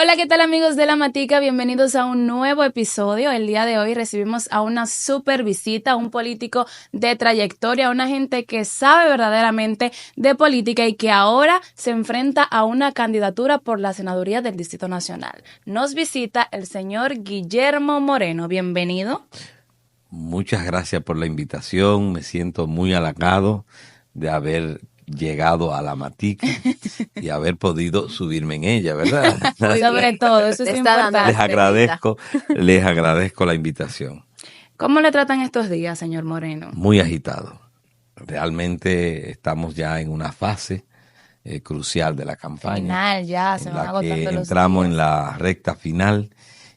Hola, ¿qué tal amigos de La Matica? Bienvenidos a un nuevo episodio. El día de hoy recibimos a una super visita, un político de trayectoria, una gente que sabe verdaderamente de política y que ahora se enfrenta a una candidatura por la senaduría del Distrito Nacional. Nos visita el señor Guillermo Moreno. Bienvenido. Muchas gracias por la invitación. Me siento muy halagado de haber llegado a La Matica y haber podido subirme en ella, ¿verdad? Sobre todo, eso es importante. Les agradezco la invitación. ¿Cómo le tratan estos días, señor Moreno? Muy agitado. Realmente estamos ya en una fase crucial de la campaña. Final, ya, se en van la agotando que los entramos días. en la recta final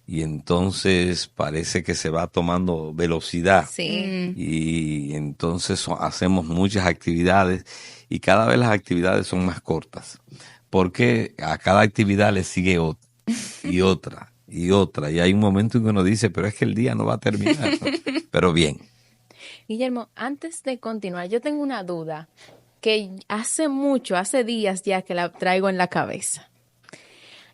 y entonces parece que se va tomando velocidad. Sí. Y entonces hacemos muchas actividades y cada vez las actividades son más cortas, porque a cada actividad le sigue otra y otra y otra, y hay un momento en que uno dice, pero es que el día no va a terminar, ¿no? Pero bien. Guillermo, antes de continuar, yo tengo una duda que hace días ya que la traigo en la cabeza.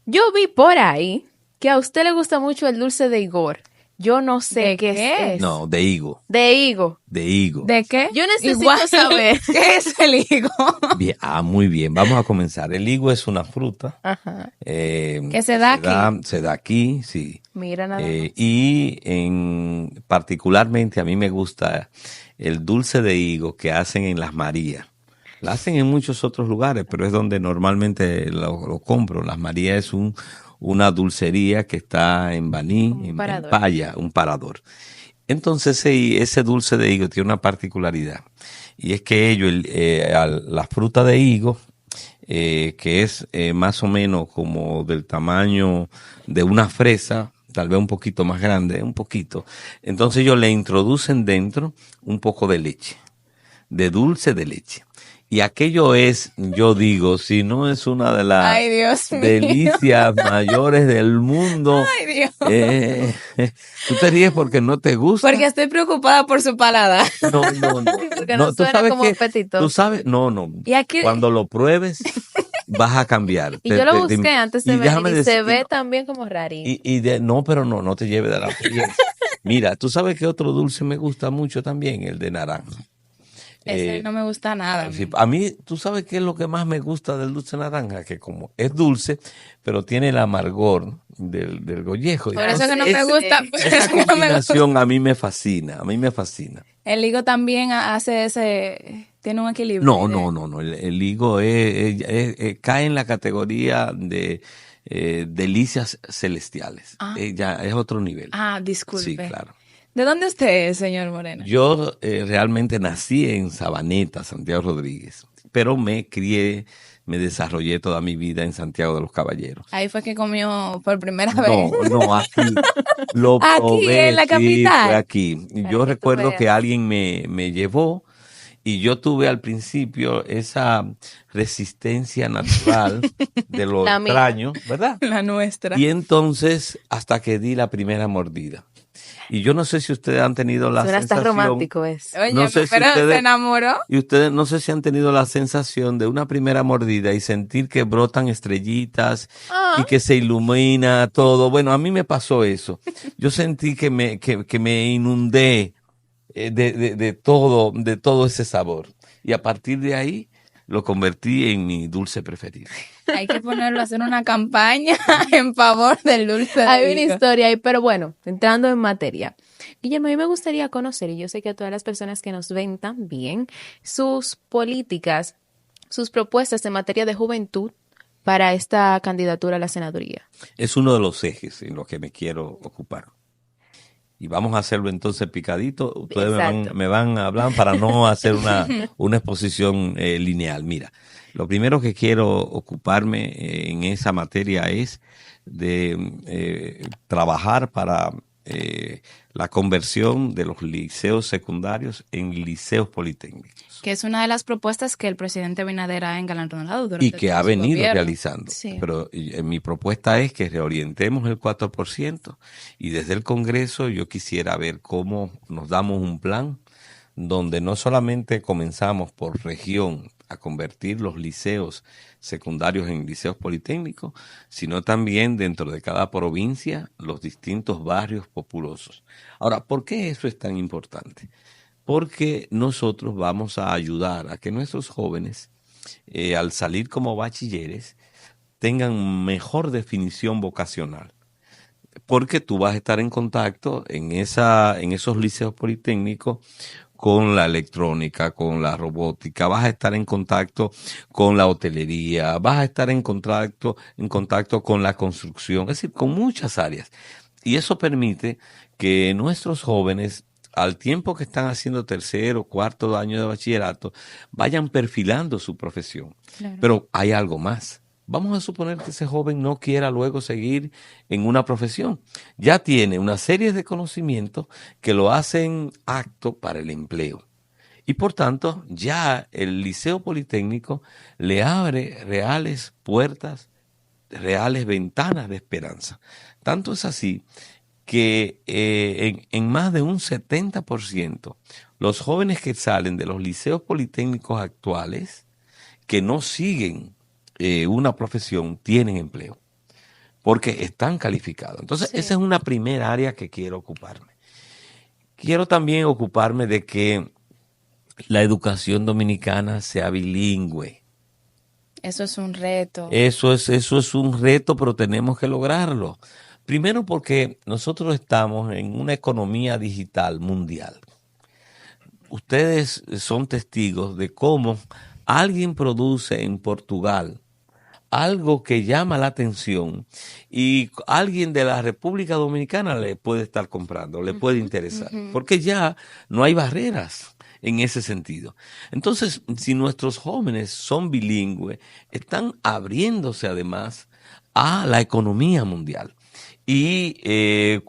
Yo vi por ahí que a usted le gusta mucho el dulce de Igor. Yo no sé ¿De qué qué? es. No, de higo, De higo. de higo. ¿De qué? Yo necesito Igual, saber. ¿qué es el higo? Bien, muy bien, vamos a comenzar. El higo es una fruta Ajá. Que se da aquí. se da aquí, sí. Mira nada más. Y particularmente a mí me gusta el dulce de higo que hacen en Las Marías. La hacen en muchos otros lugares, pero es donde normalmente lo compro. Las Marías es una dulcería que está en Baní, Un en parador. Paya, un parador. Entonces ese dulce de higo tiene una particularidad, y es que la fruta de higo, que es más o menos como del tamaño de una fresa, tal vez un poquito más grande, un poquito, entonces ellos le introducen dentro un poco de leche, de dulce de leche. Y aquello es, yo digo, si no es una de las Ay, Dios mío. delicias mayores del mundo. Ay, Dios. Tú te ríes porque no te gusta. Porque estoy preocupada por su paladar. No. Porque no tú suena sabes como que, apetitoso. tú sabes, no. Y aquí, Cuando lo pruebes, vas a cambiar. Y yo lo busqué antes de y venir déjame y se decir- ve también como rarito. no te lleves de la piel. Mira, tú sabes que otro dulce me gusta mucho también, el de naranja. ese no me gusta nada. Sí, a mí, ¿tú sabes qué es lo que más me gusta del dulce naranja? Que como es dulce, pero tiene el amargor del gollejo. Por eso que no me Entonces, gusta. Por esa eso que no me gusta. combinación a mí me fascina, El higo también hace tiene un equilibrio. No. El higo cae en la categoría de delicias celestiales. Ya es otro nivel. Disculpe. Sí, claro. ¿De dónde usted es, señor Moreno? Yo realmente nací en Sabaneta, Santiago Rodríguez, pero me desarrollé toda mi vida en Santiago de los Caballeros. Ahí fue que comió por primera vez. No, aquí lo Aquí, probé, en la sí, capital. fue aquí. Yo que recuerdo tú que veas. alguien me llevó y yo tuve al principio esa resistencia natural de lo La mía. extraño, ¿verdad? La nuestra. Y entonces hasta que di la primera mordida. Y yo no sé si ustedes han tenido la Suena hasta sensación. romántico eso. Oye, no sé si pero ustedes- se enamoró. Y ustedes no sé si han tenido la sensación de una primera mordida y sentir que brotan estrellitas y que se ilumina todo. Bueno, a mí me pasó eso. Yo sentí que me inundé de todo ese sabor. Y a partir de ahí lo convertí en mi dulce preferido. Hay que ponerlo a hacer una campaña en favor del dulce de Hay una higo. historia ahí, pero bueno, entrando en materia. Guillermo, a mí me gustaría conocer, y yo sé que a todas las personas que nos ven también, sus políticas, sus propuestas en materia de juventud para esta candidatura a la senaduría. Es uno de los ejes en los que me quiero ocupar. Y vamos a hacerlo entonces picadito. Ustedes Exacto. me van a hablar para no hacer una exposición lineal. Mira, lo primero que quiero ocuparme en esa materia es de trabajar para la conversión de los liceos secundarios en liceos politécnicos. Que es una de las propuestas que el presidente Abinader ha engalardonado durante Y que todo ha su venido gobierno. realizando. Sí. Pero mi propuesta es que reorientemos el 4% y desde el Congreso yo quisiera ver cómo nos damos un plan donde no solamente comenzamos por región a convertir los liceos secundarios en liceos politécnicos, sino también dentro de cada provincia los distintos barrios populosos. Ahora, ¿por qué eso es tan importante? Porque nosotros vamos a ayudar a que nuestros jóvenes, al salir como bachilleres, tengan mejor definición vocacional. Porque tú vas a estar en contacto en esos liceos politécnicos con la electrónica, con la robótica, vas a estar en contacto con la hotelería, vas a estar en contacto con la construcción, es decir, con muchas áreas. Y eso permite que nuestros jóvenes, al tiempo que están haciendo tercero, cuarto año de bachillerato, vayan perfilando su profesión. Claro. Pero hay algo más. Vamos a suponer que ese joven no quiera luego seguir en una profesión. Ya tiene una serie de conocimientos que lo hacen apto para el empleo. Y por tanto, ya el Liceo Politécnico le abre reales puertas, reales ventanas de esperanza. Tanto es así que en más de un 70% los jóvenes que salen de los liceos politécnicos actuales, que no siguen una profesión, tienen empleo, porque están calificados. Entonces, sí, esa es una primera área que quiero ocuparme. Quiero también ocuparme de que la educación dominicana sea bilingüe. Eso es un reto. Eso es un reto, pero tenemos que lograrlo. Primero porque nosotros estamos en una economía digital mundial. Ustedes son testigos de cómo alguien produce en Portugal algo que llama la atención y alguien de la República Dominicana le puede estar comprando, le puede interesar, porque ya no hay barreras en ese sentido. Entonces, si nuestros jóvenes son bilingües, están abriéndose además a la economía mundial. Y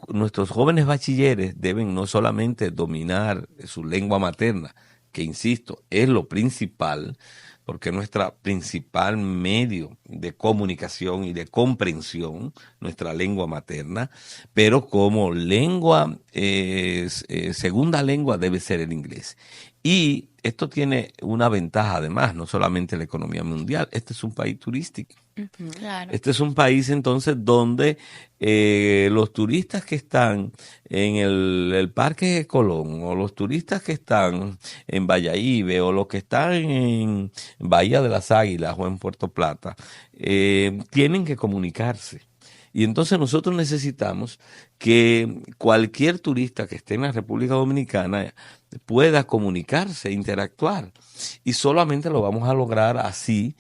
nuestros jóvenes bachilleres deben no solamente dominar su lengua materna, que insisto, es lo principal, porque es nuestra principal medio de comunicación y de comprensión, nuestra lengua materna, pero como lengua, segunda lengua debe ser el inglés. Y esto tiene una ventaja además, no solamente en la economía mundial, este es un país turístico. Claro. Este es un país entonces donde los turistas que están en el Parque de Colón, o los turistas que están en Bayahibe, o los que están en Bahía de las Águilas o en Puerto Plata, tienen que comunicarse. Y entonces nosotros necesitamos que cualquier turista que esté en la República Dominicana pueda comunicarse, interactuar. Y solamente lo vamos a lograr así,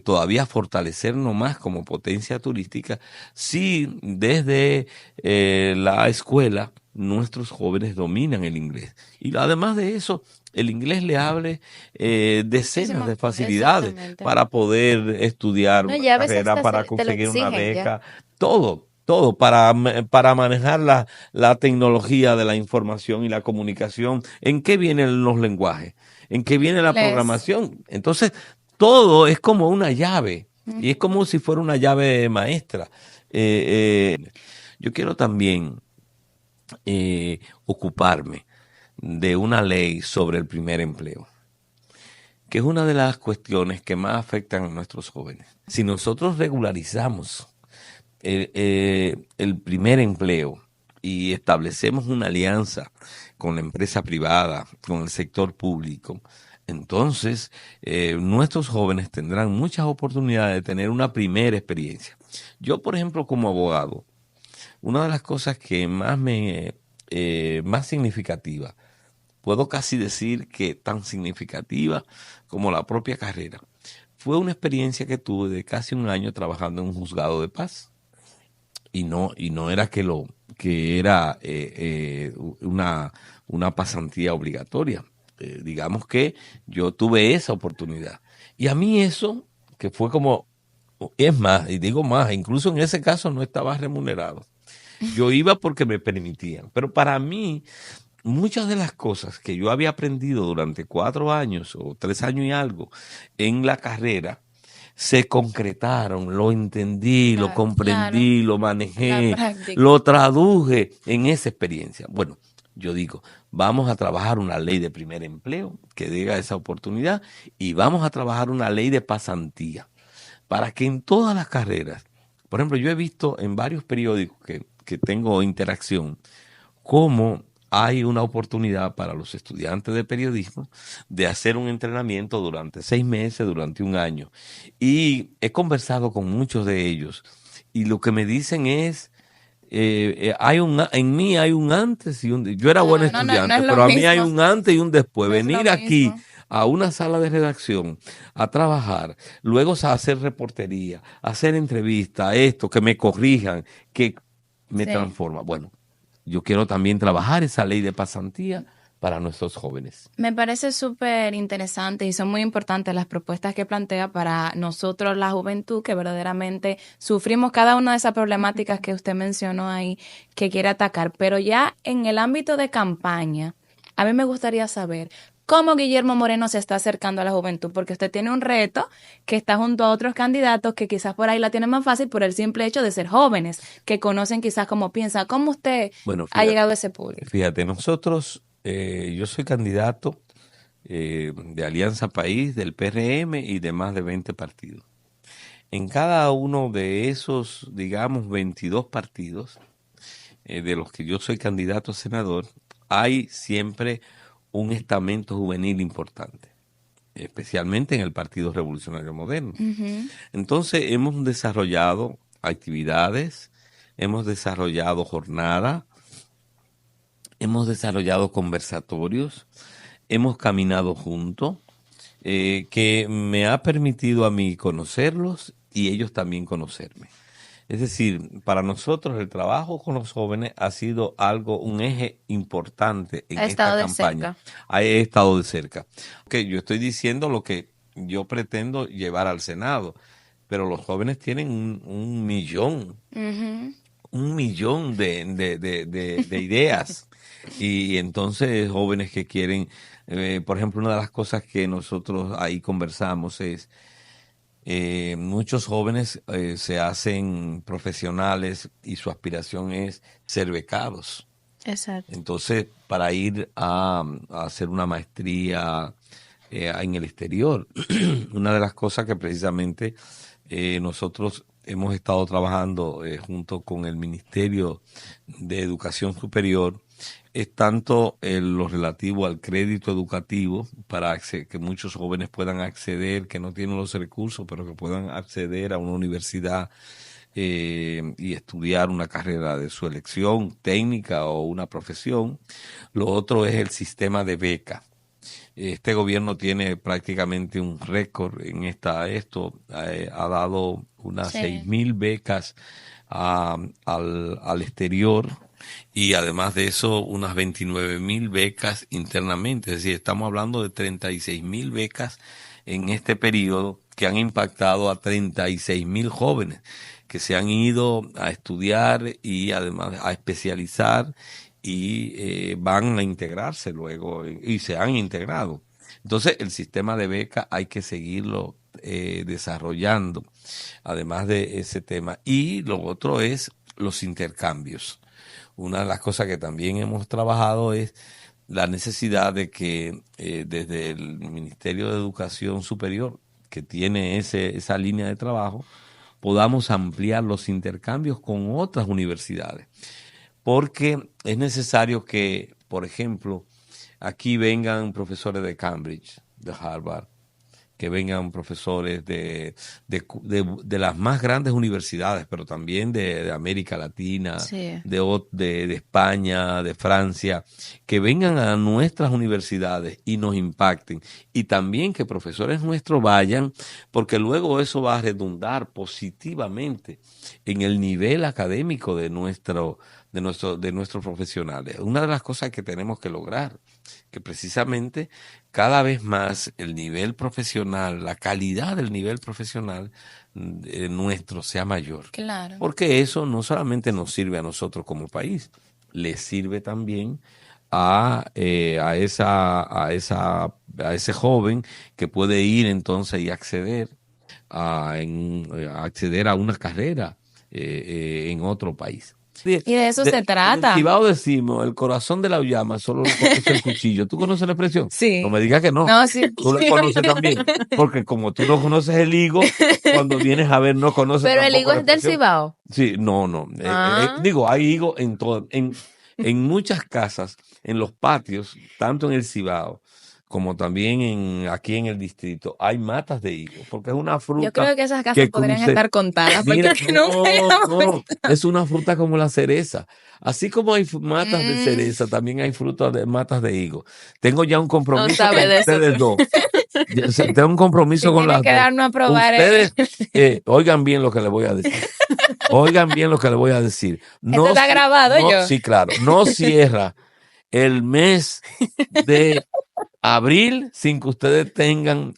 todavía fortalecernos más como potencia turística, si desde la escuela nuestros jóvenes dominan el inglés. Y además de eso, el inglés le abre decenas de facilidades para poder estudiar una carrera, para conseguir una beca, todo para manejar la tecnología de la información y la comunicación. ¿En qué vienen los lenguajes? ¿En qué viene la programación? Entonces, todo es como una llave, y es como si fuera una llave maestra. Yo quiero también ocuparme de una ley sobre el primer empleo, que es una de las cuestiones que más afectan a nuestros jóvenes. Si nosotros regularizamos el primer empleo y establecemos una alianza con la empresa privada, con el sector público, entonces nuestros jóvenes tendrán muchas oportunidades de tener una primera experiencia. Yo, por ejemplo, como abogado, una de las cosas que más significativa, puedo casi decir que tan significativa como la propia carrera, fue una experiencia que tuve de casi un año trabajando en un juzgado de paz. Y no era que era una pasantía obligatoria. Digamos que yo tuve esa oportunidad. Y a mí eso, que fue como, es más, y digo más, incluso en ese caso no estaba remunerado. Yo iba porque me permitían. Pero para mí, muchas de las cosas que yo había aprendido durante 4 años o 3 años y algo en la carrera, se concretaron, lo entendí, lo comprendí, lo manejé, lo traduje en esa experiencia. Bueno, yo digo, vamos a trabajar una ley de primer empleo que diga esa oportunidad y vamos a trabajar una ley de pasantía para que en todas las carreras, por ejemplo, yo he visto en varios periódicos que tengo interacción, cómo hay una oportunidad para los estudiantes de periodismo de hacer un entrenamiento durante 6 meses, durante un año. Y he conversado con muchos de ellos y lo que me dicen es, en mí hay un antes y un después. Yo era buen No estudiante, es lo pero a mí hay mismo. un antes y un después. No es lo Venir aquí mismo. a una sala de redacción a trabajar, luego a hacer reportería, a hacer entrevistas, esto, que me corrijan, que me Sí. transforma. Bueno, yo quiero también trabajar esa ley de pasantía para nuestros jóvenes. Me parece súper interesante y son muy importantes las propuestas que plantea para nosotros, la juventud, que verdaderamente sufrimos cada una de esas problemáticas que usted mencionó ahí, que quiere atacar. Pero ya en el ámbito de campaña, a mí me gustaría saber cómo Guillermo Moreno se está acercando a la juventud, porque usted tiene un reto que está junto a otros candidatos que quizás por ahí la tienen más fácil por el simple hecho de ser jóvenes, que conocen quizás cómo piensa. ¿Cómo usted Bueno, ha fíjate, llegado a ese público? fíjate, nosotros, yo soy candidato de Alianza País, del PRM y de más de 20 partidos. En cada uno de esos, digamos, 22 partidos, de los que yo soy candidato a senador, hay siempre un estamento juvenil importante, especialmente en el Partido Revolucionario Moderno. Ujú. Entonces, hemos desarrollado actividades, hemos desarrollado jornadas, hemos desarrollado conversatorios, hemos caminado juntos, que me ha permitido a mí conocerlos y ellos también conocerme. Es decir, para nosotros el trabajo con los jóvenes ha sido algo, un eje importante en Ha esta estado de campaña. cerca. He estado de cerca. Que yo estoy diciendo lo que yo pretendo llevar al Senado, pero los jóvenes tienen Ujú. un millón de ideas. Y entonces jóvenes que quieren, por ejemplo, una de las cosas que nosotros ahí conversamos es, muchos jóvenes se hacen profesionales y su aspiración es ser becados. Exacto. Entonces, para ir a hacer una maestría en el exterior, una de las cosas que precisamente nosotros hemos estado trabajando junto con el Ministerio de Educación Superior es tanto lo relativo al crédito educativo para que muchos jóvenes puedan acceder, que no tienen los recursos, pero que puedan acceder a una universidad y estudiar una carrera de su elección, técnica o una profesión. Lo otro es el sistema de beca. Este gobierno tiene prácticamente un récord en esto ha dado unas Sí. 6.000 becas al exterior y además de eso unas 29.000 becas internamente. Es decir, estamos hablando de 36.000 becas en este periodo que han impactado a 36.000 jóvenes que se han ido a estudiar y además a especializar y van a integrarse luego y se han integrado. Entonces, el sistema de beca hay que seguirlo desarrollando, además de ese tema. Y lo otro es los intercambios. Una de las cosas que también hemos trabajado es la necesidad de que desde el Ministerio de Educación Superior, que tiene esa línea de trabajo, podamos ampliar los intercambios con otras universidades. Porque es necesario que, por ejemplo, aquí vengan profesores de Cambridge, de Harvard, que vengan profesores de las más grandes universidades, pero también de América Latina, Sí. de España, de Francia, que vengan a nuestras universidades y nos impacten. Y también que profesores nuestros vayan, porque luego eso va a redundar positivamente en el nivel académico de nuestros profesionales. Una de las cosas que tenemos que lograr, que precisamente cada vez más el nivel profesional, la calidad del nivel profesional nuestro sea mayor. Claro. Porque eso no solamente nos sirve a nosotros como país, le sirve también a ese joven que puede ir entonces y acceder a acceder a una carrera en otro país. Y de eso se trata. En el Cibao decimos, el corazón de la llama solo lo conoce el cuchillo. ¿Tú conoces la expresión? Sí. No me digas que no. No, sí. Tú la conoces también. Porque como tú no conoces el higo, cuando vienes a ver no conoces Pero el tampoco higo la es del expresión. Cibao. Sí, no. Digo, hay higo en todo, en muchas casas, en los patios, tanto en el Cibao como también aquí en el distrito, hay matas de higo, porque es una fruta. Yo creo que esas casas que podrían cruce- estar contadas. Mira, Porque no, es una fruta como la cereza. Así como hay matas de Mm. cereza, también hay frutas de matas de higo. Tengo ya un compromiso sabe con de eso, ustedes dos. Tengo un compromiso Sí, con tiene las que dos. darnos a probar. Ustedes, oigan bien lo que les voy a decir. Oigan bien lo que les voy a decir. Esto está grabado, yo. Sí, claro. No cierra el mes de abril sin que ustedes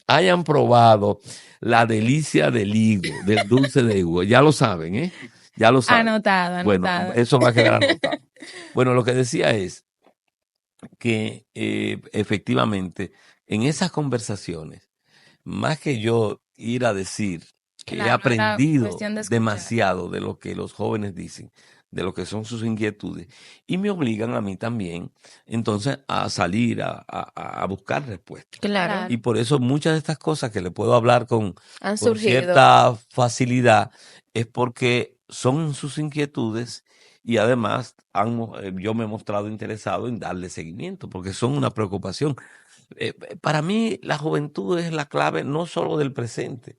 hayan probado la delicia del higo, del dulce de higo. Ya lo saben, ¿eh? Ya lo saben. Anotado. Bueno, eso va a quedar anotado. Bueno, lo que decía es que efectivamente en esas conversaciones, más que yo ir a decir que he Claro, era aprendido cuestión de escuchar. demasiado de lo que los jóvenes dicen, de lo que son sus inquietudes, y me obligan a mí también, entonces, a salir a buscar respuestas. Claro. Y por eso muchas de estas cosas que le puedo hablar Han con surgido. cierta facilidad es porque son sus inquietudes y además yo me he mostrado interesado en darle seguimiento porque son una preocupación. Para mí la juventud es la clave no solo del presente,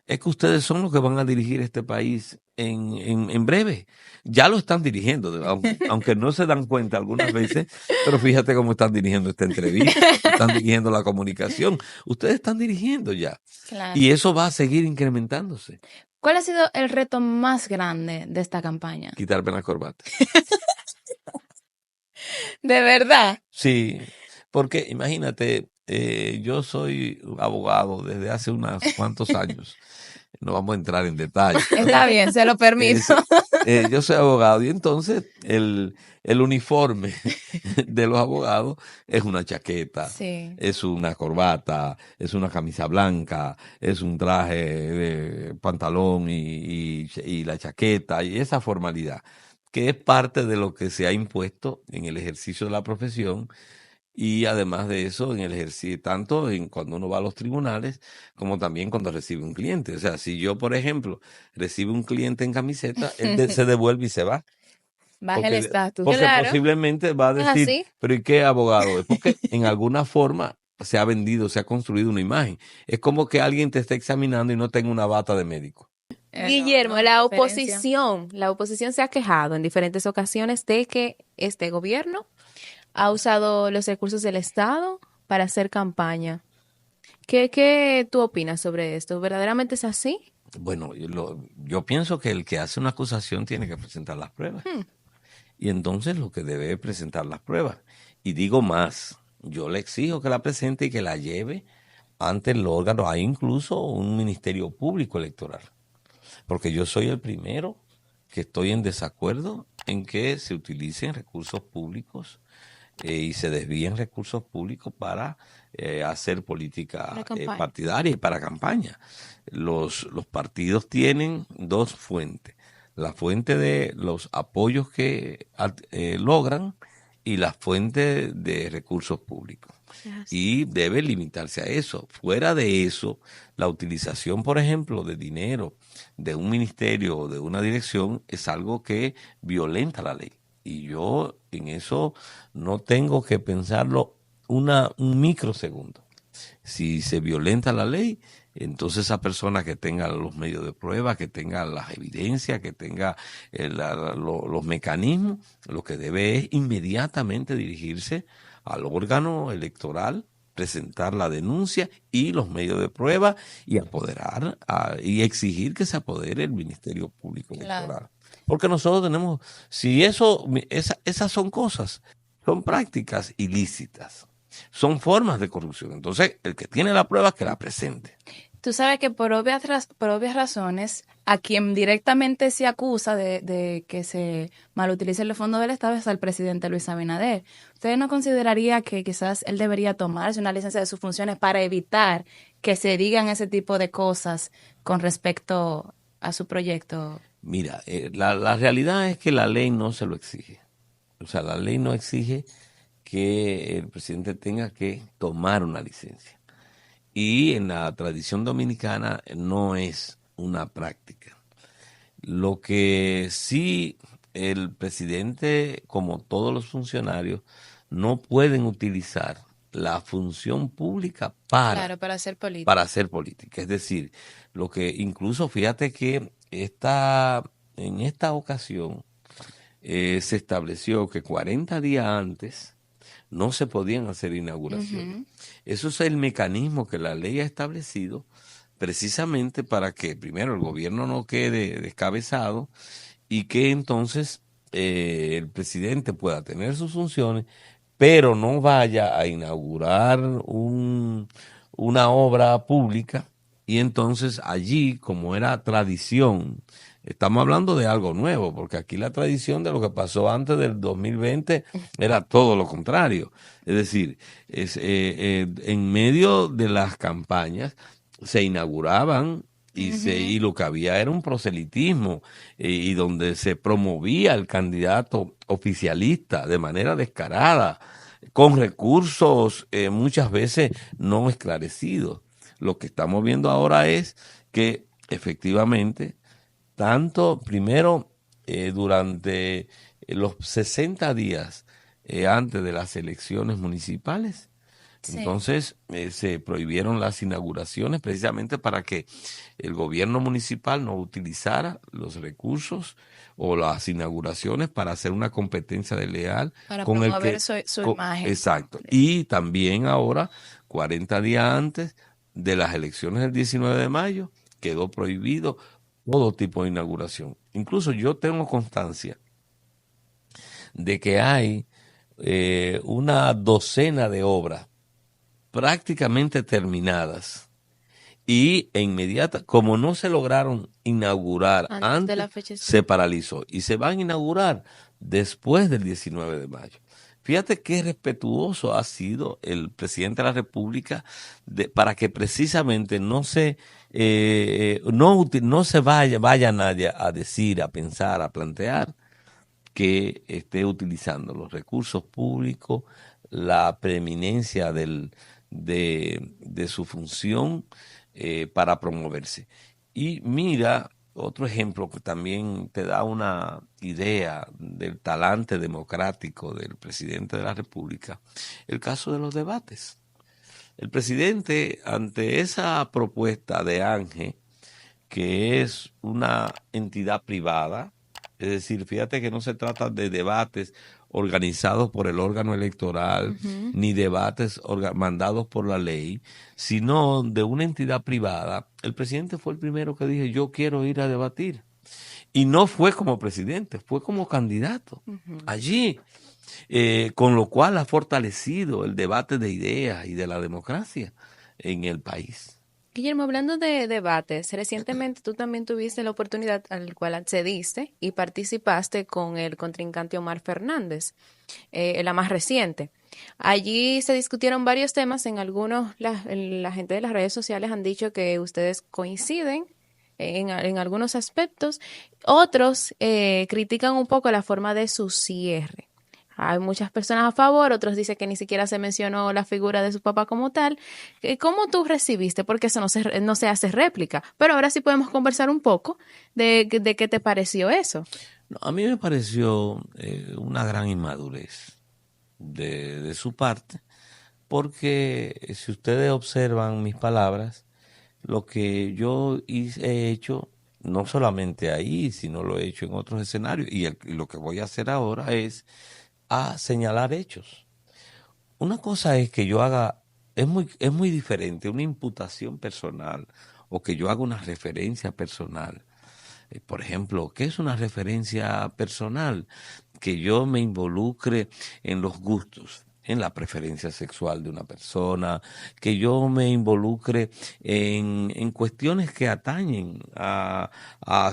es que ustedes son los que van a dirigir este país en breve. Ya lo están dirigiendo, aunque no se dan cuenta algunas veces, pero fíjate cómo están dirigiendo esta entrevista, están dirigiendo la comunicación. Ustedes están dirigiendo ya. Claro. Y eso va a seguir incrementándose. ¿Cuál ha sido el reto más grande de esta campaña? Quitarme la corbata. De verdad. Sí, porque imagínate, yo soy abogado desde hace unos cuantos años. No vamos a entrar en detalles. Está bien, se lo permito. Yo soy abogado y entonces el uniforme de los abogados es una chaqueta, Sí. es una corbata, es una camisa blanca, es un traje de pantalón y la chaqueta y esa formalidad, que es parte de lo que se ha impuesto en el ejercicio de la profesión. Y además de eso, en el ejercicio, tanto en cuando uno va a los tribunales, como también cuando recibe un cliente. O sea, si yo, por ejemplo, recibo un cliente en camiseta, él se devuelve y se va. Baja el estatus. Porque Claro. posiblemente va a ¿Es decir, así? pero ¿y qué abogado es? Porque en alguna forma se ha vendido, se ha construido una imagen. Es como que alguien te está examinando y no tenga una bata de médico. Guillermo, No, la diferencia. oposición se ha quejado en diferentes ocasiones de que este gobierno ha usado los recursos del Estado para hacer campaña. ¿Qué tú opinas sobre esto? ¿Verdaderamente es así? Bueno, yo pienso que el que hace una acusación tiene que presentar las pruebas. Y entonces lo que debe es presentar las pruebas. Y digo más, yo le exijo que la presente y que la lleve ante el órgano. Hay incluso un ministerio público electoral. Porque yo soy el primero que estoy en desacuerdo en que se utilicen recursos públicos y se desvíen recursos públicos para hacer política Para campaña. partidaria y para campaña. Los partidos tienen dos fuentes. La fuente de los apoyos que logran y la fuente de recursos públicos. Y debe limitarse a eso. Fuera de eso, la utilización, por ejemplo, de dinero de un ministerio o de una dirección es algo que violenta la ley. Y yo en eso no tengo que pensarlo un microsegundo. Si se violenta la ley, entonces esa persona que tenga los medios de prueba, que tenga las evidencias, que tenga los mecanismos, lo que debe es inmediatamente dirigirse al órgano electoral, presentar la denuncia y los medios de prueba y apoderar y exigir que se apodere el Ministerio Público Electoral. Claro. Porque nosotros tenemos, si esas son cosas, son prácticas ilícitas, son formas de corrupción. Entonces, el que tiene la prueba, que la presente. Tú sabes que por obvias razones, a quien directamente se acusa de que se malutilicen los fondos del Estado es al presidente Luis Abinader. ¿Usted no consideraría que quizás él debería tomarse una licencia de sus funciones para evitar que se digan ese tipo de cosas con respecto a su proyecto? Mira, la realidad es que la ley no se lo exige. O sea, la ley no exige que el presidente tenga que tomar una licencia. Y en la tradición dominicana no es una práctica. Lo que sí el presidente, como todos los funcionarios, no pueden utilizar la función pública Claro, para hacer política. para hacer política. Es decir, lo que incluso fíjate que en esta ocasión se estableció que 40 días antes no se podían hacer inauguraciones. Ujú. Eso es el mecanismo que la ley ha establecido precisamente para que primero el gobierno no quede descabezado y que entonces el presidente pueda tener sus funciones, pero no vaya a inaugurar una obra pública y entonces allí, como era tradición, estamos hablando de algo nuevo, porque aquí la tradición de lo que pasó antes del 2020 era todo lo contrario. Es decir, en medio de las campañas se inauguraban y lo que había era un proselitismo y donde se promovía el candidato oficialista de manera descarada, con recursos muchas veces no esclarecidos. Lo que estamos viendo ahora es que efectivamente, tanto primero durante los 60 días antes de las elecciones municipales, Sí. entonces se prohibieron las inauguraciones precisamente para que el gobierno municipal no utilizara los recursos o las inauguraciones para hacer una competencia desleal Para con el promover que... su imagen. Exacto. Y también ahora, 40 días antes de las elecciones del 19 de mayo, quedó prohibido todo tipo de inauguración. Incluso yo tengo constancia de que hay una docena de obras prácticamente terminadas y inmediata, como no se lograron inaugurar Antes de antes, la fecha. se paralizó y se van a inaugurar después del 19 de mayo. Fíjate qué respetuoso ha sido el presidente de la República para que precisamente no se vaya nadie a decir, a pensar, a plantear que esté utilizando los recursos públicos, la preeminencia de su función para promoverse. Y mira, otro ejemplo que también te da una idea del talante democrático del presidente de la República, el caso de los debates. El presidente, ante esa propuesta de Ángel, que es una entidad privada, es decir, fíjate que no se trata de debates organizados por el órgano electoral, Ujú. ni debates mandados por la ley, sino de una entidad privada. El presidente fue el primero que dije, yo quiero ir a debatir. Y no fue como presidente, fue como candidato Ujú. allí, con lo cual ha fortalecido el debate de ideas y de la democracia en el país. Guillermo, hablando de debates, recientemente tú también tuviste la oportunidad al cual accediste y participaste con el contrincante Omar Fernández, la más reciente. Allí se discutieron varios temas, en algunos la gente de las redes sociales han dicho que ustedes coinciden en algunos aspectos, otros critican un poco la forma de su cierre. Hay muchas personas a favor, otros dicen que ni siquiera se mencionó la figura de su papá como tal. ¿Cómo tú recibiste? Porque eso no se hace réplica. Pero ahora sí podemos conversar un poco de qué te pareció eso. No, a mí me pareció una gran inmadurez de su parte, porque si ustedes observan mis palabras, lo que he hecho, no solamente ahí, sino lo he hecho en otros escenarios, y lo que voy a hacer ahora es a señalar hechos. Una cosa es que yo haga, es muy diferente una imputación personal o que yo haga una referencia personal. Por ejemplo, ¿qué es una referencia personal? Que yo me involucre en los gustos, en la preferencia sexual de una persona, que yo me involucre en cuestiones que atañen a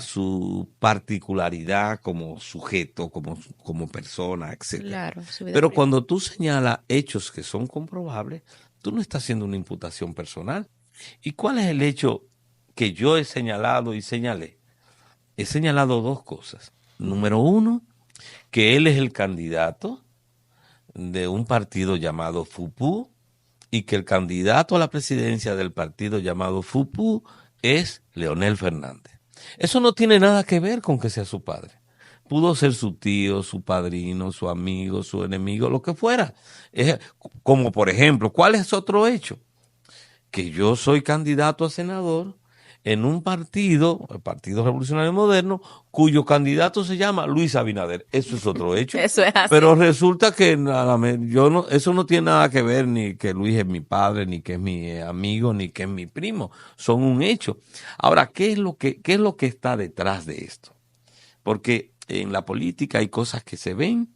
su particularidad como sujeto, como persona, etcétera. Claro, su vida Pero privada. cuando tú señalas hechos que son comprobables, tú no estás haciendo una imputación personal. ¿Y cuál es el hecho que yo he señalado y señalé? he señalado dos cosas. Número uno, que él es el candidato de un partido llamado FUPU y que el candidato a la presidencia del partido llamado FUPU es Leonel Fernández. Eso no tiene nada que ver con que sea su padre. Pudo ser su tío, su padrino, su amigo, su enemigo, lo que fuera. Como por ejemplo, ¿cuál es otro hecho? Que yo soy candidato a senador en un partido, el Partido Revolucionario Moderno, cuyo candidato se llama Luis Abinader. Eso es otro hecho. Eso es así. Pero resulta que eso no tiene nada que ver ni que Luis es mi padre, ni que es mi amigo, ni que es mi primo. Son un hecho. Ahora, ¿qué es lo que está detrás de esto? Porque en la política hay cosas que se ven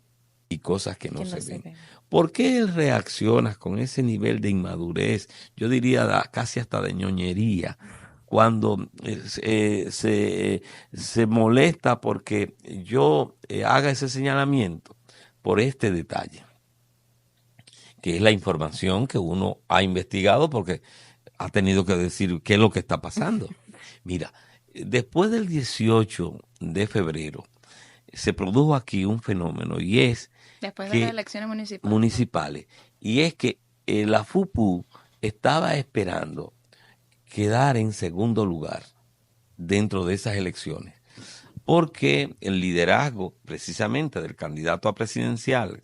y cosas que no se ven. ¿Por qué él reacciona con ese nivel de inmadurez? Yo diría casi hasta de ñoñería, cuando se molesta porque yo haga ese señalamiento por este detalle, que es la información que uno ha investigado porque ha tenido que decir qué es lo que está pasando. Mira, después del 18 de febrero se produjo aquí un fenómeno y es después de las elecciones municipales, y es que la FUPU estaba esperando quedar en segundo lugar dentro de esas elecciones, porque el liderazgo precisamente del candidato a presidencial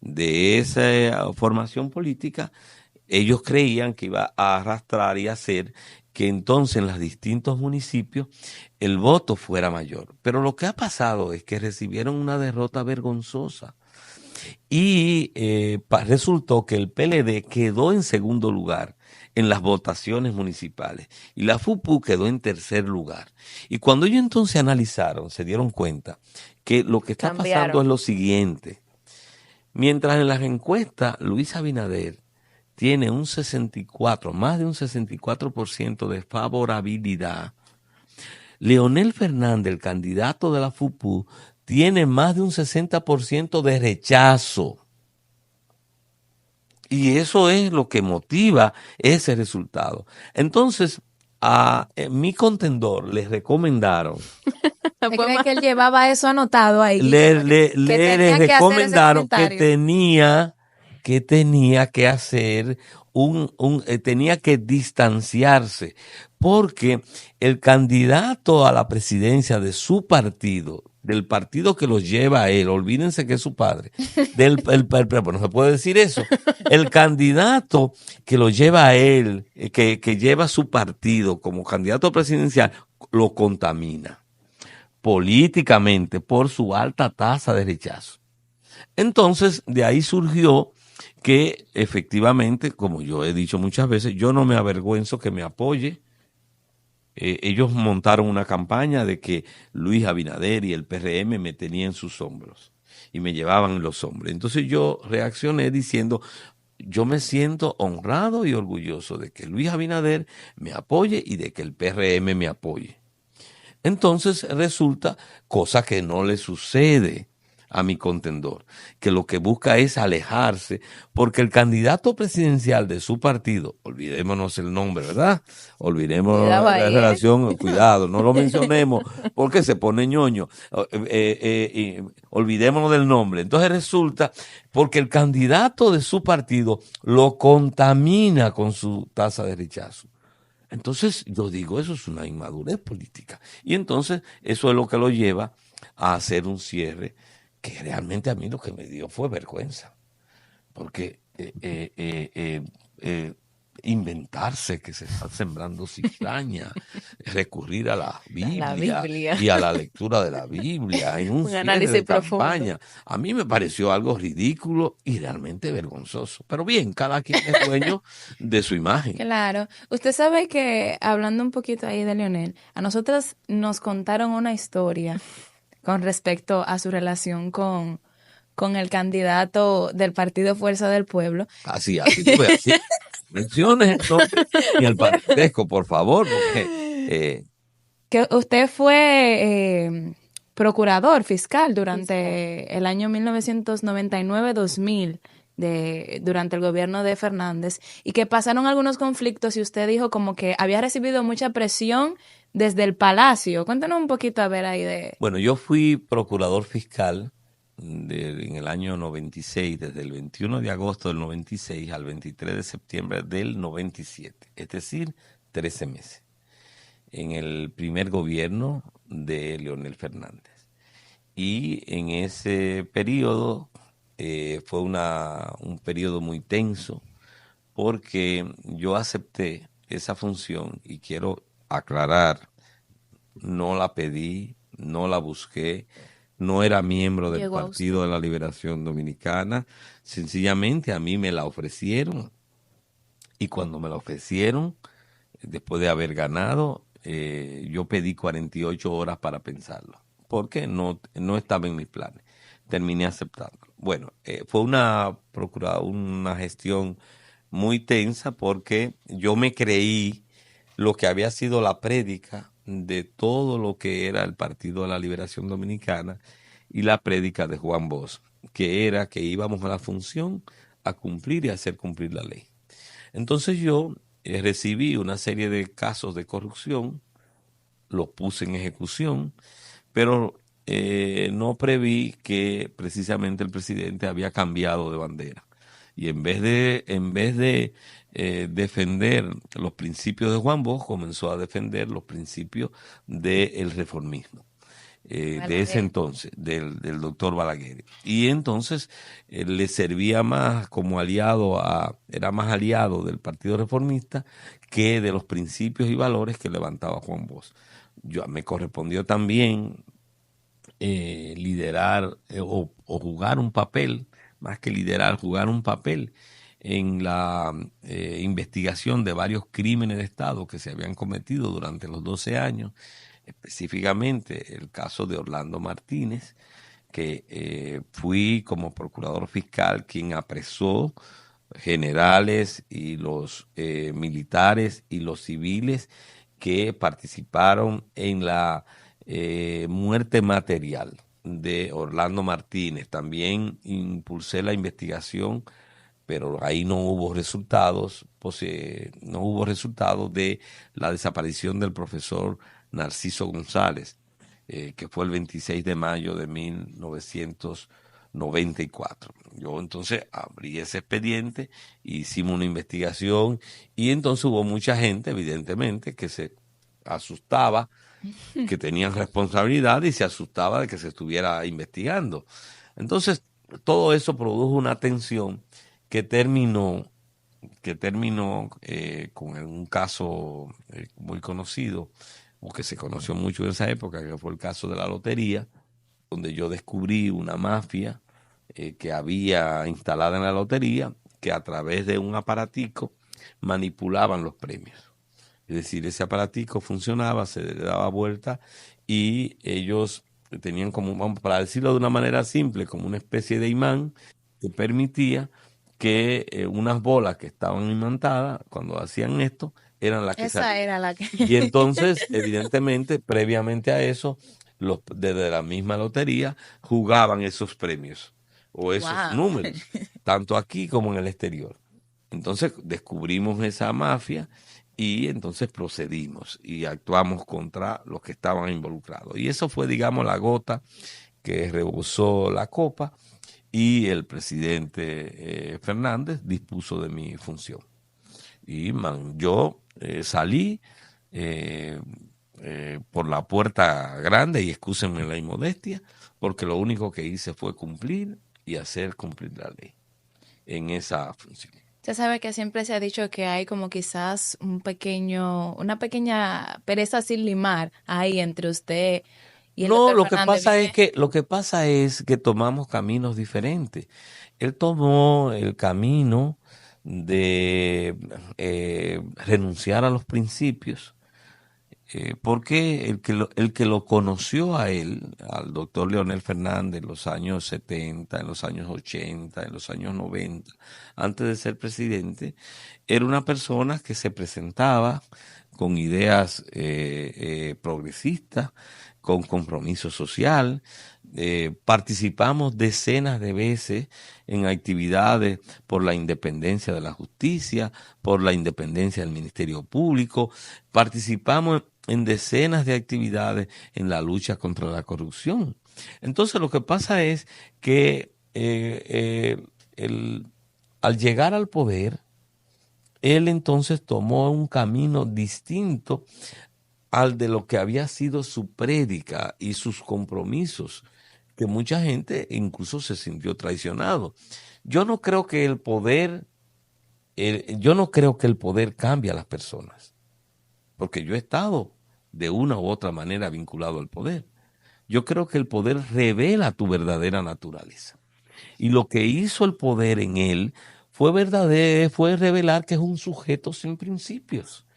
de esa formación política, ellos creían que iba a arrastrar y hacer que entonces en los distintos municipios el voto fuera mayor. Pero lo que ha pasado es que recibieron una derrota vergonzosa. Y resultó que el PLD quedó en segundo lugar en las votaciones municipales y la FUPU quedó en tercer lugar. Y cuando ellos entonces analizaron, se dieron cuenta que lo que está pasando es lo siguiente. Mientras en las encuestas Luis Abinader tiene un 64, más de un 64% de favorabilidad, Leonel Fernández, el candidato de la FUPU, tiene más de un 60% de rechazo. Y eso es lo que motiva ese resultado. Entonces, a mi contendor les recomendaron. ¿Usted cree que él llevaba eso anotado ahí? Les recomendaron que tenía que hacer tenía que distanciarse, porque el candidato a la presidencia de su partido, del partido que lo lleva a él, olvídense que es su padre, no se puede decir eso, el candidato que lo lleva a él, que lleva a su partido como candidato presidencial, lo contamina políticamente por su alta tasa de rechazo. Entonces, de ahí surgió que efectivamente, como yo he dicho muchas veces, yo no me avergüenzo que me apoye. Ellos montaron una campaña de que Luis Abinader y el PRM me tenían en sus hombros y me llevaban en los hombros. Entonces yo reaccioné diciendo, yo me siento honrado y orgulloso de que Luis Abinader me apoye y de que el PRM me apoye. Entonces resulta, cosa que no le sucede a mi contendor, que lo que busca es alejarse, porque el candidato presidencial de su partido, olvidémonos el nombre, ¿verdad? Olvidémonos la relación, cuidado, no lo mencionemos, porque se pone ñoño, olvidémonos del nombre. Entonces resulta, porque el candidato de su partido lo contamina con su tasa de rechazo. Entonces yo digo, eso es una inmadurez política. Y entonces eso es lo que lo lleva a hacer un cierre que realmente a mí lo que me dio fue vergüenza. Porque inventarse que se está sembrando cizaña, recurrir a la Biblia y a la lectura de la Biblia en un cierre de campaña, a mí me pareció algo ridículo y realmente vergonzoso. Pero bien, cada quien es dueño de su imagen. Claro. Usted sabe que, hablando un poquito ahí de Leonel, a nosotros nos contaron una historia con respecto a su relación con el candidato del Partido Fuerza del Pueblo. Así tú ves, así. Menciones entonces y el parentesco, por favor, porque que usted fue procurador fiscal durante el año 1999-2000 durante el gobierno de Fernández, y que pasaron algunos conflictos y usted dijo como que había recibido mucha presión desde el Palacio. Cuéntanos un poquito a ver ahí de... Bueno, yo fui procurador fiscal en el año 96, desde el 21 de agosto del 96 al 23 de septiembre del 97, es decir, 13 meses, en el primer gobierno de Leonel Fernández. Y en ese periodo fue un periodo muy tenso, porque yo acepté esa función y quiero aclarar, no la pedí, no la busqué, no era miembro del Llegó a usted. Partido de la Liberación Dominicana, sencillamente a mí me la ofrecieron y cuando me la ofrecieron, después de haber ganado, yo pedí 48 horas para pensarlo, porque no estaba en mis planes. Terminé aceptando. Bueno, fue una gestión muy tensa porque yo me creí lo que había sido la prédica de todo lo que era el Partido de la Liberación Dominicana y la prédica de Juan Bosch, que era que íbamos a la función a cumplir y a hacer cumplir la ley. Entonces yo recibí una serie de casos de corrupción, los puse en ejecución, pero no preví que precisamente el presidente había cambiado de bandera. Y en vez de defender los principios de Juan Bosch, comenzó a defender los principios del reformismo. De ese entonces, del doctor Balaguer. Y entonces le servía más como era más aliado del Partido Reformista que de los principios y valores que levantaba Juan Bosch. Me correspondió también liderar o jugar un papel, más que liderar, jugar un papel en la investigación de varios crímenes de Estado que se habían cometido durante los 12 años, específicamente el caso de Orlando Martínez, que fui como procurador fiscal quien apresó generales y los militares y los civiles que participaron en la muerte material de Orlando Martínez. También impulsé la investigación, pero ahí no hubo resultados, no hubo resultados de la desaparición del profesor Narciso González, que fue el 26 de mayo de 1994. Yo entonces abrí ese expediente, hicimos una investigación y entonces hubo mucha gente, evidentemente, que se asustaba, que tenían responsabilidad y se asustaba de que se estuviera investigando. Entonces, todo eso produjo una tensión que terminó con un caso muy conocido, o que se conoció mucho en esa época, que fue el caso de la lotería, donde yo descubrí una mafia que había instalada en la lotería, que a través de un aparatico manipulaban los premios. Es decir, ese aparatico funcionaba, se le daba vuelta y ellos tenían como, para decirlo de una manera simple, como una especie de imán que permitía que unas bolas que estaban imantadas, cuando hacían esto, eran las que Esa salían. era la que... Y entonces, evidentemente, previamente a eso, desde la misma lotería jugaban esos premios o esos Wow. números, tanto aquí como en el exterior. Entonces descubrimos esa mafia y entonces procedimos y actuamos contra los que estaban involucrados. Y eso fue, digamos, la gota que rebosó la copa y el presidente Fernández dispuso de mi función. Y yo salí por la puerta grande, y excúsenme la inmodestia, porque lo único que hice fue cumplir y hacer cumplir la ley en esa función. Usted sabe que siempre se ha dicho que hay como quizás una pequeña pereza sin limar ahí entre usted y el No, doctor Fernández. lo que pasa es que tomamos caminos diferentes. Él tomó el camino de renunciar a los principios, porque el que lo conoció a él, al doctor Leonel Fernández, en los años 70, en los años 80, en los años 90, antes de ser presidente, era una persona que se presentaba con ideas progresistas, con compromiso social. Participamos decenas de veces en actividades por la independencia de la justicia, por la independencia del Ministerio Público. Participamos en decenas de actividades en la lucha contra la corrupción. Entonces lo que pasa es que al llegar al poder, él entonces tomó un camino distinto al de lo que había sido su prédica y sus compromisos, que mucha gente incluso se sintió traicionado. Yo no creo que el poder cambie a las personas, porque yo he estado de una u otra manera vinculado al poder. Yo creo que el poder revela tu verdadera naturaleza. Y lo que hizo el poder en él fue revelar que es un sujeto sin principios.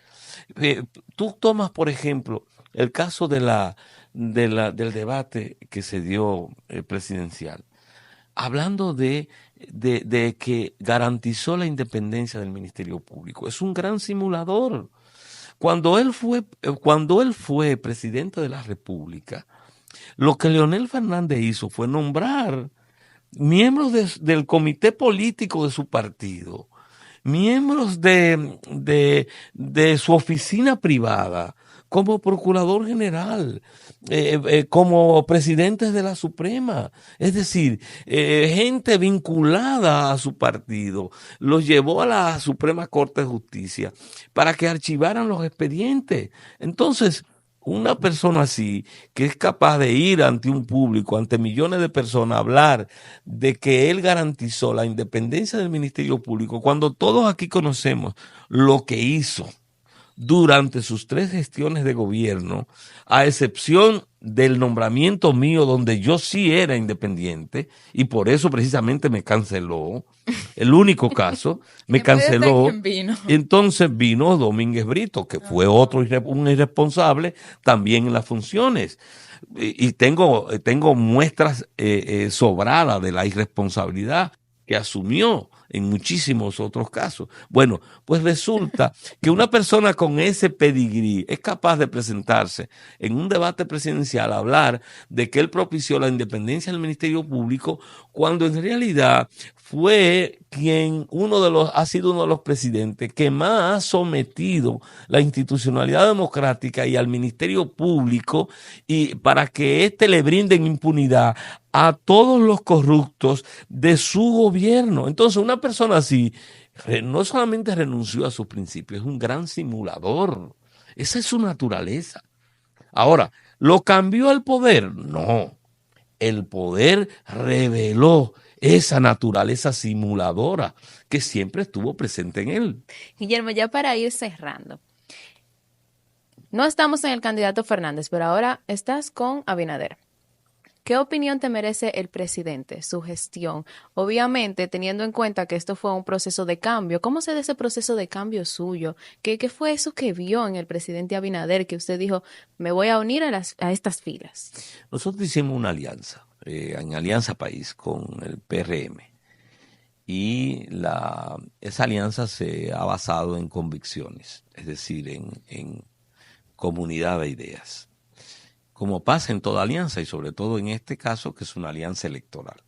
Tú tomas, por ejemplo, el caso del debate que se dio presidencial, hablando de que garantizó la independencia del Ministerio Público. Es un gran simulador. Cuando él fue presidente de la República, lo que Leonel Fernández hizo fue nombrar miembros del comité político de su partido, miembros de su oficina privada, como procurador general, como presidentes de la Suprema, es decir, gente vinculada a su partido, los llevó a la Suprema Corte de Justicia para que archivaran los expedientes. Entonces, una persona así, que es capaz de ir ante un público, ante millones de personas, a hablar de que él garantizó la independencia del Ministerio Público, cuando todos aquí conocemos lo que hizo durante sus 3 gestiones de gobierno, a excepción del nombramiento mío donde yo sí era independiente y por eso precisamente me canceló, el único caso, me canceló. Entonces vino Domínguez Brito, que fue un irresponsable también en las funciones. Y tengo muestras sobradas de la irresponsabilidad que asumió en muchísimos otros casos. Bueno, pues resulta que una persona con ese pedigrí es capaz de presentarse en un debate presidencial a hablar de que él propició la independencia del Ministerio Público, cuando en realidad fue ha sido uno de los presidentes que más ha sometido la institucionalidad democrática y al Ministerio Público, y para que éste le brinden impunidad a todos los corruptos de su gobierno. Entonces, una persona así no solamente renunció a sus principios, es un gran simulador. Esa es su naturaleza. Ahora, ¿lo cambió el poder? No. El poder reveló esa naturaleza simuladora que siempre estuvo presente en él. Guillermo, ya para ir cerrando, no estamos en el candidato Fernández, pero ahora estás con Abinader. ¿Qué opinión te merece el presidente, su gestión? Obviamente, teniendo en cuenta que esto fue un proceso de cambio, ¿cómo se da ese proceso de cambio suyo? ¿Qué fue eso que vio en el presidente Abinader que usted dijo, me voy a unir a estas filas? Nosotros hicimos una alianza, en Alianza País, con el PRM. Y esa alianza se ha basado en convicciones, es decir, en comunidad de ideas, como pasa en toda alianza y sobre todo en este caso, que es una alianza electoral.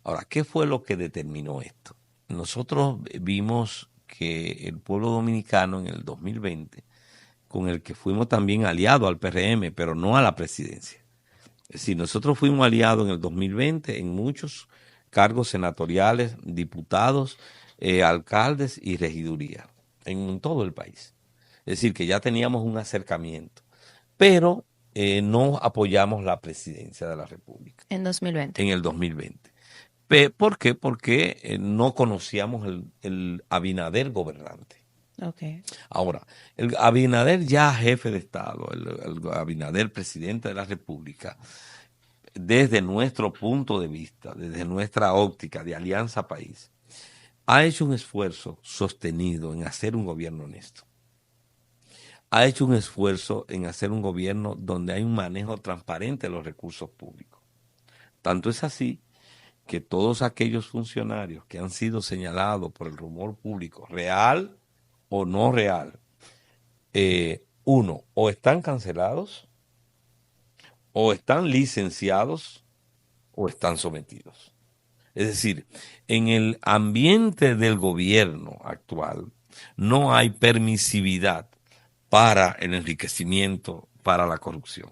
Ahora, ¿qué fue lo que determinó esto? Nosotros vimos que el pueblo dominicano en el 2020, con el que fuimos también aliados al PRM, pero no a la presidencia. Es decir, nosotros fuimos aliados en el 2020 en muchos cargos senatoriales, diputados, alcaldes y regiduría en todo el país. Es decir, que ya teníamos un acercamiento, pero no apoyamos la presidencia de la República. En 2020. En el 2020. ¿Por qué? Porque no conocíamos el Abinader gobernante. Okay. Ahora, el Abinader ya jefe de Estado, el Abinader presidente de la República, desde nuestro punto de vista, desde nuestra óptica de Alianza País, ha hecho un esfuerzo sostenido en hacer un gobierno honesto. Ha hecho un esfuerzo en hacer un gobierno donde hay un manejo transparente de los recursos públicos. Tanto es así que todos aquellos funcionarios que han sido señalados por el rumor público, real o no real, o están cancelados, o están licenciados, o están sometidos. Es decir, en el ambiente del gobierno actual no hay permisividad para el enriquecimiento, para la corrupción.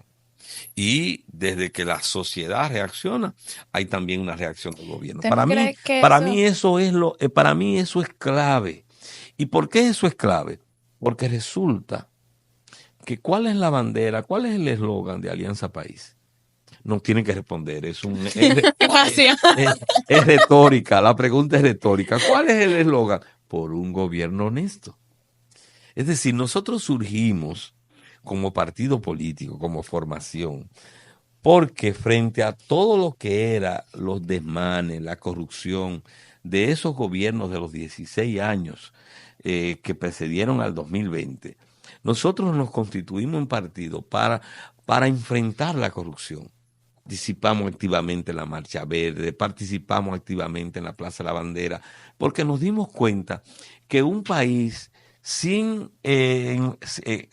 Y desde que la sociedad reacciona, hay también una reacción del gobierno. ¿Usted no cree que Para eso? mí eso es para mí eso es clave. ¿Y por qué eso es clave? Porque resulta que ¿cuál es la bandera, cuál es el eslogan de Alianza País? No tienen que responder, Gracias. es retórica, la pregunta es retórica. ¿Cuál es el eslogan? Por un gobierno honesto. Es decir, nosotros surgimos como partido político, como formación, porque frente a todo lo que era los desmanes, la corrupción de esos gobiernos de los 16 años que precedieron al 2020, nosotros nos constituimos en partido para enfrentar la corrupción. Disipamos activamente la Marcha Verde, participamos activamente en la Plaza de la Bandera, porque nos dimos cuenta que un país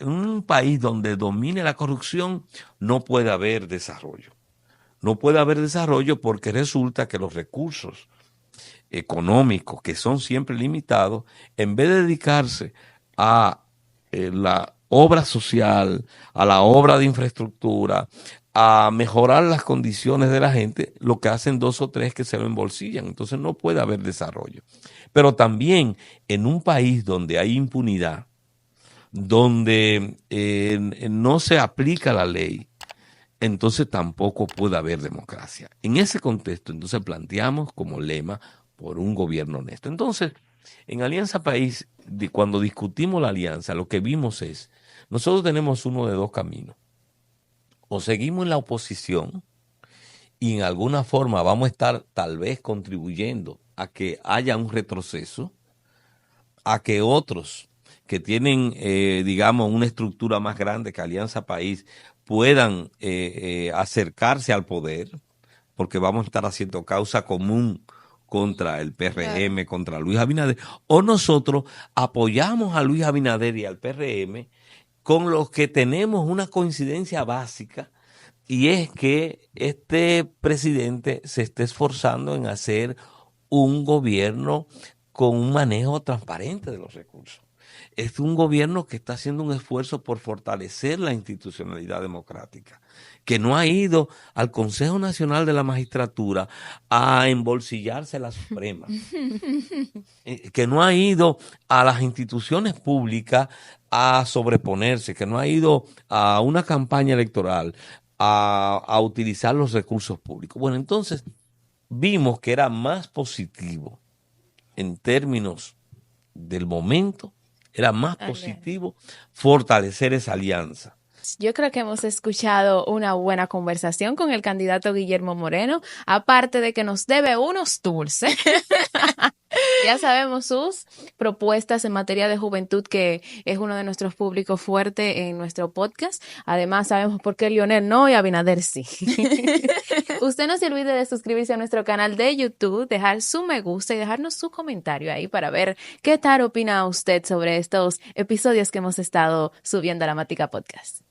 un país donde domine la corrupción no puede haber desarrollo. No puede haber desarrollo porque resulta que los recursos económicos, que son siempre limitados, en vez de dedicarse a la obra social, a la obra de infraestructura, a mejorar las condiciones de la gente, lo que hacen 2 o 3 que se lo embolsillan. Entonces no puede haber desarrollo. Pero también en un país donde hay impunidad, donde no se aplica la ley, entonces tampoco puede haber democracia. En ese contexto, entonces planteamos como lema por un gobierno honesto. Entonces, en Alianza País, cuando discutimos la alianza, lo que vimos es, nosotros tenemos uno de 2 caminos. O seguimos en la oposición y en alguna forma vamos a estar tal vez contribuyendo a que haya un retroceso, a que otros que tienen, digamos, una estructura más grande que Alianza País puedan acercarse al poder, porque vamos a estar haciendo causa común contra el PRM, Claro. contra Luis Abinader, o nosotros apoyamos a Luis Abinader y al PRM con los que tenemos una coincidencia básica, y es que este presidente se está esforzando en hacer un gobierno con un manejo transparente de los recursos. Es un gobierno que está haciendo un esfuerzo por fortalecer la institucionalidad democrática, que no ha ido al Consejo Nacional de la Magistratura a embolsillarse la Suprema, que no ha ido a las instituciones públicas a sobreponerse, que no ha ido a una campaña electoral a utilizar los recursos públicos. Bueno, entonces vimos que era más positivo en términos del momento, era más positivo fortalecer esa alianza. Yo creo que hemos escuchado una buena conversación con el candidato Guillermo Moreno, aparte de que nos debe unos dulces. Ya sabemos sus propuestas en materia de juventud, que es uno de nuestros públicos fuertes en nuestro podcast. Además, sabemos por qué Lionel no y Abinader sí. Usted no se olvide de suscribirse a nuestro canal de YouTube, dejar su me gusta y dejarnos su comentario ahí para ver qué tal opina usted sobre estos episodios que hemos estado subiendo a la Matica Podcast.